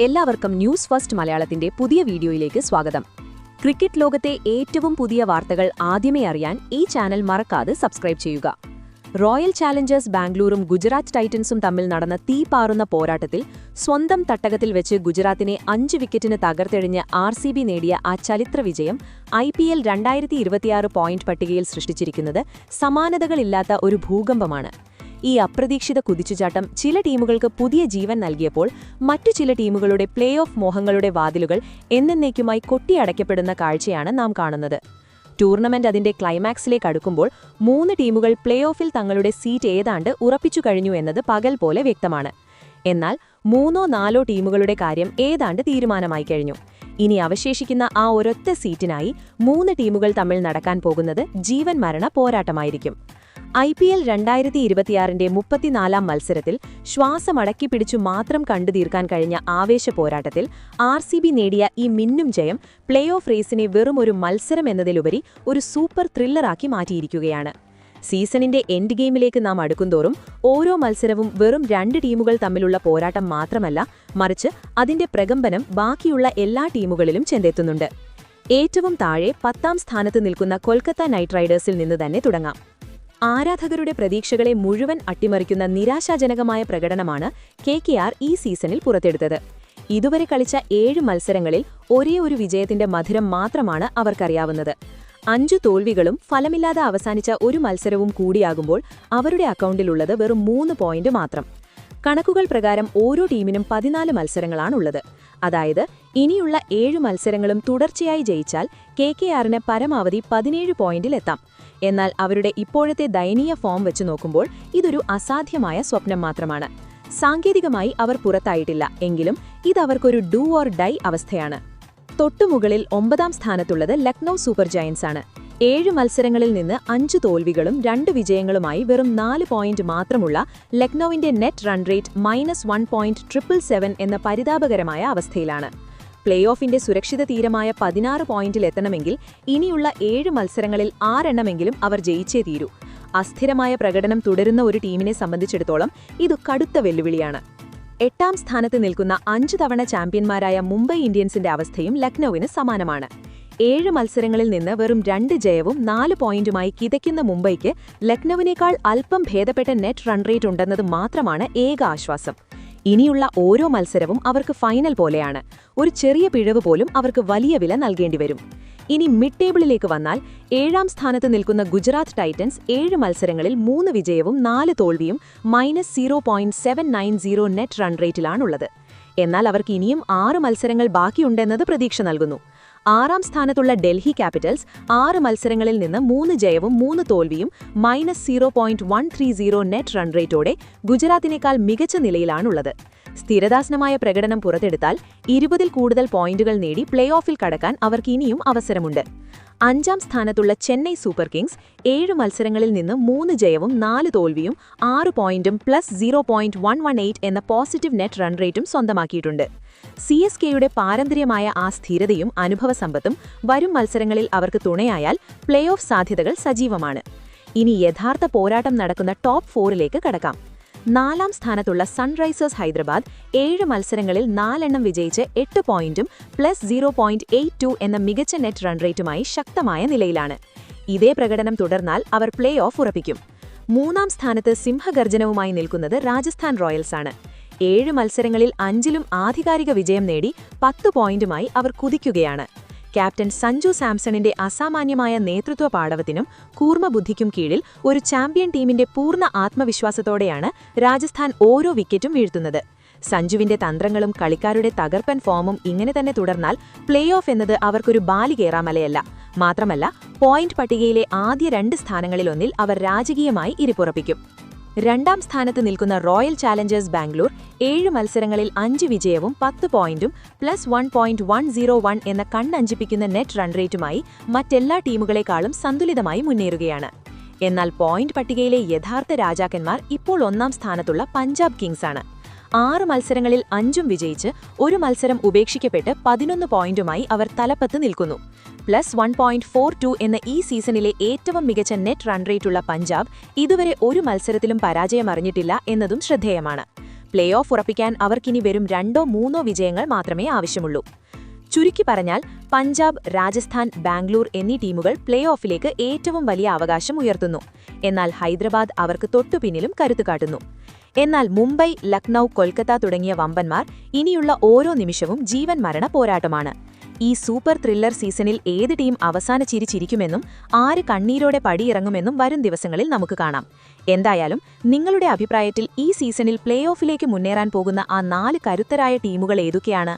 എല്ലാവർക്കും news first മലയാളത്തിന്റെ പുതിയ വീഡിയോയിലേക്ക് സ്വാഗതം. ക്രിക്കറ്റ് ലോകത്തെ ഏറ്റവും പുതിയ വാർത്തകൾ ആദ്യമേ അറിയാൻ ഈ ചാനൽ മറക്കാതെ സബ്സ്ക്രൈബ് ചെയ്യുക. റോയൽ ചാലഞ്ചേഴ്സ് ബാംഗ്ലൂരും ഗുജറാത്ത് ടൈറ്റൻസും തമ്മിൽ നടന്ന തീപാറുന്ന പോരാട്ടത്തിൽ സ്വന്തം തട്ടകത്തിൽ വെച്ച് ഗുജറാത്തിനെ 5 വിക്കറ്റിന് തകർത്തെഴിഞ്ഞ് RCB നേടിയ ആ ചരിത്ര വിജയം IPL 2026 പോയിന്റ് പട്ടികയിൽ സൃഷ്ടിച്ചിരിക്കുന്നത് സമാനതകളില്ലാത്ത ഒരു ഭൂകമ്പമാണ്. ഈ അപ്രതീക്ഷിത കുതിച്ചുചാട്ടം ചില ടീമുകൾക്ക് പുതിയ ജീവൻ നൽകിയപ്പോൾ മറ്റു ചില ടീമുകളുടെ പ്ലേ ഓഫ് മോഹങ്ങളുടെ വാതിലുകൾ എന്നേക്കുമായി കൊട്ടിയടയ്ക്കപ്പെടുന്ന കാഴ്ചയാണ് നാം കാണുന്നത്. ടൂർണമെന്റ് അതിന്റെ ക്ലൈമാക്സിലേക്ക് അടുക്കുമ്പോൾ 3 ടീമുകൾ പ്ലേ ഓഫിൽ തങ്ങളുടെ സീറ്റ് ഏതാണ്ട് ഉറപ്പിച്ചു കഴിഞ്ഞു എന്നത് പകൽ പോലെ വ്യക്തമാണ്. എന്നാൽ 3-4 ടീമുകളുടെ കാര്യം ഏതാണ്ട് തീരുമാനമായി കഴിഞ്ഞു. ഇനി അവശേഷിക്കുന്ന ആ ഒരൊറ്റ സീറ്റിനായി 3 ടീമുകൾ തമ്മിൽ നടക്കാൻ പോകുന്നത് ജീവൻ മരണ പോരാട്ടമായിരിക്കും. IPL 2026 34-ാം മത്സരത്തിൽ ശ്വാസമടക്കി പിടിച്ചു മാത്രം കണ്ടുതീർക്കാൻ കഴിഞ്ഞ ആവേശ പോരാട്ടത്തിൽ RCB നേടിയ ഈ മിന്നും ജയം പ്ലേ ഓഫ് റേസിനെ വെറും ഒരു മത്സരം എന്നതിലുപരി ഒരു സൂപ്പർ ത്രില്ലറാക്കി മാറ്റിയിരിക്കുകയാണ്. സീസണിന്റെ എൻഡ് ഗെയിമിലേക്ക് നാം അടുക്കുന്തോറും ഓരോ മത്സരവും വെറും 2 ടീമുകൾ തമ്മിലുള്ള പോരാട്ടം മാത്രമല്ല, മറിച്ച് അതിന്റെ പ്രകമ്പനം ബാക്കിയുള്ള എല്ലാ ടീമുകളിലും ചെന്നെത്തുന്നുണ്ട്. ഏറ്റവും താഴെ 10ാം സ്ഥാനത്ത് നിൽക്കുന്ന കൊൽക്കത്ത നൈറ്റ് റൈഡേഴ്സിൽ നിന്ന് തന്നെ തുടങ്ങാം. ആരാധകരുടെ പ്രതീക്ഷകളെ മുഴുവൻ അട്ടിമറിക്കുന്ന നിരാശാജനകമായ പ്രകടനമാണ് KKR ഈ സീസണിൽ പുറത്തെടുത്തത്. ഇതുവരെ കളിച്ച 7 മത്സരങ്ങളിൽ ഒരേ ഒരു വിജയത്തിന്റെ മധുരം മാത്രമാണ് അവർക്കറിയാവുന്നത്. 5 തോൽവികളും ഫലമില്ലാതെ അവസാനിച്ച ഒരു മത്സരവും കൂടിയാകുമ്പോൾ അവരുടെ അക്കൗണ്ടിലുള്ളത് വെറും 3 പോയിന്റ് മാത്രം. കണക്കുകൾ പ്രകാരം ഓരോ ടീമിനും 14 മത്സരങ്ങളാണുള്ളത്. അതായത് ഇനിയുള്ള 7 മത്സരങ്ങളും തുടർച്ചയായി ജയിച്ചാൽ KKRന് പരമാവധി 17 പോയിന്റിലെത്താം. എന്നാൽ അവരുടെ ഇപ്പോഴത്തെ ദയനീയ ഫോം വെച്ച് നോക്കുമ്പോൾ ഇതൊരു അസാധ്യമായ സ്വപ്നം മാത്രമാണ്. സാങ്കേതികമായി അവർ പുറത്തായിട്ടില്ല എങ്കിലും ഇതവർക്കൊരു ഡു ഓർ ഡൈ അവസ്ഥയാണ്. തൊട്ടുമുകളിൽ 9ാം സ്ഥാനത്തുള്ളത് ലക്നൌ സൂപ്പർ ജയന്റ്സ് ആണ്. 7 മത്സരങ്ങളിൽ നിന്ന് 5 തോൽവികളും 2 വിജയങ്ങളുമായി വെറും 4 പോയിന്റ് മാത്രമുള്ള ലക്നൌവിന്റെ നെറ്റ് റൺ റേറ്റ് -1.777 എന്ന പരിതാപകരമായ അവസ്ഥയിലാണ്. പ്ലേ ഓഫിന്റെ സുരക്ഷിത തീരമായ 16 പോയിന്റിലെത്തണമെങ്കിൽ ഇനിയുള്ള 7 മത്സരങ്ങളിൽ 6 എണ്ണമെങ്കിലും അവർ ജയിച്ചേ തീരൂ. അസ്ഥിരമായ പ്രകടനം തുടരുന്ന ഒരു ടീമിനെ സംബന്ധിച്ചിടത്തോളം ഇത് കടുത്ത വെല്ലുവിളിയാണ്. 8ാം സ്ഥാനത്ത് നിൽക്കുന്ന 5 തവണ ചാമ്പ്യന്മാരായ മുംബൈ ഇന്ത്യൻസിന്റെ അവസ്ഥയും ലക്നൌവിന് സമാനമാണ്. 7 മത്സരങ്ങളിൽ നിന്ന് വെറും 2 ജയവും 4 പോയിന്റുമായി കിതയ്ക്കുന്ന മുംബൈക്ക് ലക്നൌവിനേക്കാൾ അല്പം ഭേദപ്പെട്ട നെറ്റ് റൺ റേറ്റ് ഉണ്ടെന്നത് മാത്രമാണ് ഏക ആശ്വാസം. ഇനിയുള്ള ഓരോ മത്സരവും അവർക്ക് ഫൈനൽ പോലെയാണ്. ഒരു ചെറിയ പിഴവ് പോലും അവർക്ക് വലിയ വില നൽകേണ്ടിവരും. ഇനി മിഡ് ടേബിളിലേക്ക് വന്നാൽ 7ാം സ്ഥാനത്ത് നിൽക്കുന്ന ഗുജറാത്ത് ടൈറ്റൻസ് 7 മത്സരങ്ങളിൽ 3 വിജയവും 4 തോൽവിയും -0.790 നെറ്റ് റൺ റേറ്റിലാണുള്ളത്. എന്നാൽ അവർക്ക് ഇനിയും 6 മത്സരങ്ങൾ ബാക്കിയുണ്ടെന്നത് പ്രതീക്ഷ നൽകുന്നു. 6ാം സ്ഥാനത്തുള്ള ഡൽഹി ക്യാപിറ്റൽസ് 6 മത്സരങ്ങളിൽ നിന്ന് 3 ജയവും 3 തോൽവിയും -0.130 നെറ്റ് റൺ റേറ്റോടെ ഗുജറാത്തിനേക്കാൾ മികച്ച നിലയിലാണുള്ളത്. സ്ഥിരതാസനമായ പ്രകടനം പുറത്തെടുത്താൽ 20ൽ കൂടുതൽ പോയിന്റുകൾ നേടി പ്ലേ ഓഫിൽ കടക്കാൻ അവർക്ക് ഇനിയും അവസരമുണ്ട്. 5ാം സ്ഥാനത്തുള്ള ചെന്നൈ സൂപ്പർ കിങ്സ് 7 മത്സരങ്ങളിൽ നിന്ന് 3 ജയവും 4 തോൽവിയും 6 പോയിന്റും +0.118 എന്ന പോസിറ്റീവ് നെറ്റ് റൺ റേറ്റും സ്വന്തമാക്കിയിട്ടുണ്ട്. CSKയുടെ പാരമ്പര്യമായ ആ സ്ഥിരതയും അനുഭവസമ്പത്തും വരും മത്സരങ്ങളിൽ അവർക്ക് തുണയായാൽ പ്ലേ ഓഫ് സാധ്യതകൾ സജീവമാണ്. ഇനി യഥാർത്ഥ പോരാട്ടം നടക്കുന്ന ടോപ്പ് 4ലേക്ക് കടക്കാം. 4ാം സ്ഥാനത്തുള്ള സൺറൈസേഴ്സ് ഹൈദരാബാദ് 7 മത്സരങ്ങളിൽ 4 എണ്ണം വിജയിച്ച് 8 പോയിന്റും +0.82 എന്ന മികച്ച നെറ്റ് റൺ റേറ്റുമായി ശക്തമായ നിലയിലാണ്. ഇതേ പ്രകടനം തുടർന്നാൽ അവർ പ്ലേ ഓഫ് ഉറപ്പിക്കും. 3ാം സ്ഥാനത്ത് സിംഹഗർജനവുമായി നിൽക്കുന്നത് രാജസ്ഥാൻ റോയൽസ് ആണ്. 7 മത്സരങ്ങളിൽ 5ലും ആധികാരിക വിജയം നേടി 10 പോയിന്റുമായി അവർ കുതിക്കുകയാണ്. ക്യാപ്റ്റൻ സഞ്ജു സാംസണിന്റെ അസാമാന്യമായ നേതൃത്വ പാടവത്തിനും കൂർമ്മബുദ്ധിക്കും കീഴിൽ ഒരു ചാമ്പ്യൻ ടീമിന്റെ പൂർണ്ണ ആത്മവിശ്വാസത്തോടെയാണ് രാജസ്ഥാൻ ഓരോ വിക്കറ്റും വീഴ്ത്തുന്നത്. സഞ്ജുവിന്റെ തന്ത്രങ്ങളും കളിക്കാരുടെ തകർപ്പൻ ഫോമും ഇങ്ങനെ തന്നെ തുടർന്നാൽ പ്ലേ ഓഫ് എന്നത് അവർക്കൊരു ബാലികേറാമലയല്ല. മാത്രമല്ല, പോയിന്റ് പട്ടികയിലെ ആദ്യ 2 സ്ഥാനങ്ങളിലൊന്നിൽ അവർ രാജകീയമായി ഇരിപ്പുറപ്പിക്കും. 2ാം സ്ഥാനത്ത് നിൽക്കുന്ന റോയൽ ചാലഞ്ചേഴ്സ് ബാംഗ്ലൂർ 7 മത്സരങ്ങളിൽ 5 വിജയവും 10 പോയിന്റും +1.101 എന്ന കണ്ണഞ്ചിപ്പിക്കുന്ന നെറ്റ് റൺ റേറ്റുമായി മറ്റെല്ലാ ടീമുകളെക്കാളും സന്തുലിതമായി മുന്നേറുകയാണ്. എന്നാൽ പോയിന്റ് പട്ടികയിലെ യഥാർത്ഥ രാജാക്കന്മാർ ഇപ്പോൾ 1ാം സ്ഥാനത്തുള്ള പഞ്ചാബ് കിങ്സ് ആണ്. 6 മത്സരങ്ങളിൽ 5ഉം വിജയിച്ച് ഒരു മത്സരം ഉപേക്ഷിക്കപ്പെട്ട് 11 പോയിന്റുമായി അവർ തലപ്പത്ത് നിൽക്കുന്നു. +1.42 എന്ന ഈ സീസണിലെ ഏറ്റവും മികച്ച നെറ്റ് റൺ റേറ്റുള്ള പഞ്ചാബ് ഇതുവരെ ഒരു മത്സരത്തിലും പരാജയമറിഞ്ഞിട്ടില്ല എന്നതും ശ്രദ്ധേയമാണ്. പ്ലേ ഓഫ് ഉറപ്പിക്കാൻ അവർക്കിനി വെറും 2-3 വിജയങ്ങൾ മാത്രമേ ആവശ്യമുള്ളൂ. ചുരുക്കി പറഞ്ഞാൽ പഞ്ചാബ്, രാജസ്ഥാൻ, ബാംഗ്ലൂർ എന്നീ ടീമുകൾ പ്ലേ ഓഫിലേക്ക് ഏറ്റവും വലിയ അവകാശം ഉയർത്തുന്നു. എന്നാൽ ഹൈദരാബാദ് അവർക്ക് തൊട്ടുപിന്നിലും കരുത്തു കാട്ടുന്നു. എന്നാൽ മുംബൈ, ലക്നൌ, കൊൽക്കത്ത തുടങ്ങിയ വമ്പന്മാർ ഇനിയുള്ള ഓരോ നിമിഷവും ജീവൻ മരണ പോരാട്ടമാണ്. ഈ സൂപ്പർ ത്രില്ലർ സീസണിൽ ഏത് ടീം അവസാന ചിരി ചിരിക്കുമെന്നും ആര് കണ്ണീരോടെ പടിയിറങ്ങുമെന്നും വരും ദിവസങ്ങളിൽ നമുക്ക് കാണാം. എന്തായാലും നിങ്ങളുടെ അഭിപ്രായത്തിൽ ഈ സീസണിൽ പ്ലേ ഓഫിലേക്ക് മുന്നേറാൻ പോകുന്ന ആ 4 കരുത്തരായ ടീമുകൾ ഏതൊക്കെയാണ്?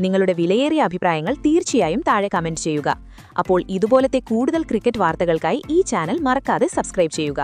നിങ്ങളുടെ വിലയേറിയ അഭിപ്രായങ്ങൾ തീർച്ചയായും താഴെ കമന്റ് ചെയ്യുക. അപ്പോൾ ഇതുപോലത്തെ കൂടുതൽ ക്രിക്കറ്റ് വാർത്തകൾക്കായി ഈ ചാനൽ മറക്കാതെ സബ്സ്ക്രൈബ് ചെയ്യുക.